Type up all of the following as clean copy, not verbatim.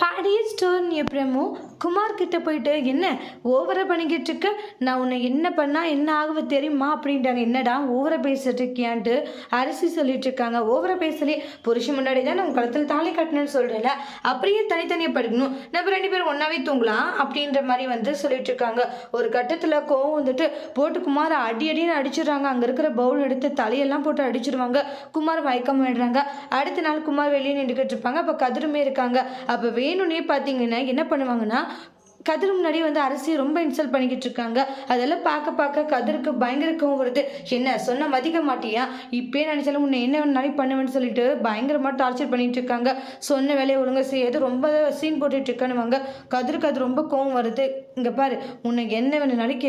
பாடியே ஸ்டோர் எப்படிமோ குமார் கிட்ட போயிட்டு என்ன ஓவரா பண்ணிக்கிட்டு இருக்க, நான் உன்னை என்ன பண்ணா என்ன ஆகுவ தெரியுமா அப்படின்ட்டாங்க. என்னடா ஓவரா பேசிட்டு இருக்கியான்ட்டு அரிசி சொல்லிட்டு இருக்காங்க. ஓவரா பேசலே புருஷன் முன்னாடி தான் நான் கழுத்தில் தாலி கட்டணும்னு சொல்றேன்ல, அப்படியே தனித்தனியாக படிக்கணும், நம்ம ரெண்டு பேரும் ஒன்னாவே தூங்கலாம் அப்படின்ற மாதிரி சொல்லிட்டு இருக்காங்க. ஒரு கட்டத்தில் கோவம் போட்டு குமார் அடின்னு அடிச்சிடுறாங்க. அங்கே இருக்கிற பவுல் எடுத்து தலையெல்லாம் போட்டு அடிச்சிருவாங்க. குமார் மயக்கம் ஆயிடுறாங்க. அடுத்த நாள் குமார் வெளியே நின்றுக்கிட்டு இருப்பாங்க. அப்போ கதிருமே இருக்காங்க. அப்போ வேணும்னே பார்த்தீங்கன்னா என்ன பண்ணுவாங்கன்னா, கதிர் முன்னாடி அரிசி ரொம்ப இன்சல்ட் பண்ணிக்கிட்டு இருக்காங்க. அதெல்லாம் பார்க்க பார்க்க கதிருக்கு பயங்கர கோவம் வருது. என்ன சொன்ன மதிக்க மாட்டியா, இப்பயே நினைச்சாலும் உன்னை என்ன வேணாலும் பண்ணுவேன்னு சொல்லிட்டு பயங்கரமாக டார்ச்சர் பண்ணிட்டு இருக்காங்க. சொன்ன வேலையை ஒழுங்காக செய்யாது ரொம்ப சீன் போட்டுட்டு இருக்கணுவாங்க. கதிருக்கு அது ரொம்ப கோவம் வருது. இங்கே பாரு, உன்னை என்ன வேணும்னாலும்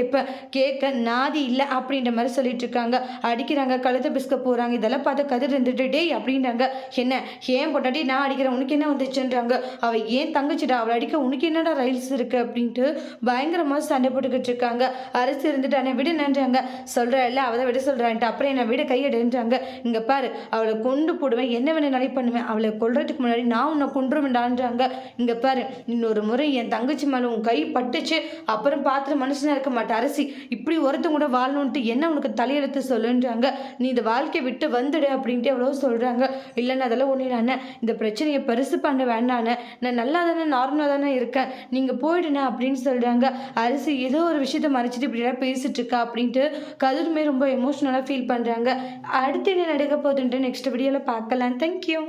கேட்க நாதி இல்லை அப்படின்ற மாதிரி சொல்லிட்டு இருக்காங்க. அடிக்கிறாங்க, கழுத்தை பிஸ்க போகிறாங்க. இதெல்லாம் பார்த்து கதிர் இருந்துட்டு டேய் அப்படின்றாங்க. என்ன ஏன் போட்டாட்டி நான் அடிக்கிறேன், உனக்கு என்ன வந்துச்சுன்றாங்க. அவள் ஏன் தங்கச்சிடா, அவளை அடிக்க உனக்கு என்னடா ரைல்ஸ் இருக்கு அப்படின்ட்டு பயங்கரமாக சண்டை போட்டுக்கிட்டு இருக்காங்க. அரசு இருந்துட்டு என்னை விடுன்றாங்க. சொல்கிறல்ல அவளை விட சொல்கிறான்ட்டு அப்புறம் என்னை விட கையெடுன்றாங்க. இங்கே பாரு, அவளை கொண்டு போடுவேன், என்ன வேணாலும் பண்ணுவேன், அவளை கொல்றதுக்கு முன்னாடி நான் உன்னை கொன்றுவேண்டான்றாங்க. இங்கே பாரு, இன்னொரு முறை என் தங்கச்சி மேலே உன் கை பட்டுச்சு அப்புறம் பார்த்துட்டு மனுஷனாக இருக்க மாட்டேன். அரசி இப்படி ஒருத்தங்க கூட வாழணுன்ட்டு என்ன உனக்கு தலையெழுத்து சொல்லுன்றாங்க. நீ இந்த வாழ்க்கையை விட்டு வந்துடு அப்படின்ட்டு எவ்வளோ சொல்கிறாங்க. இல்லைன்னு அதெல்லாம் ஒன்று நான் இந்த பிரச்சனையை பெருசு பண்ண வேண்டான்னு, நான் நல்லா தானே நார்மலாக தானே இருக்கேன், நீங்கள் போயிடுன அப்படின்னு சொல்கிறாங்க. அரிசி ஏதோ ஒரு விஷயத்த மறைச்சிட்டு இப்படிலாம் பேசிட்டு இருக்கா அப்படின்ட்டு கதிருமே ரொம்ப எமோஷ்னலாக ஃபீல் பண்ணுறாங்க. அடுத்து என்ன நடக்க போகுதுன்ட்டு நெக்ஸ்ட் வீடியோவில் பார்க்கலாம். தேங்க்யூ.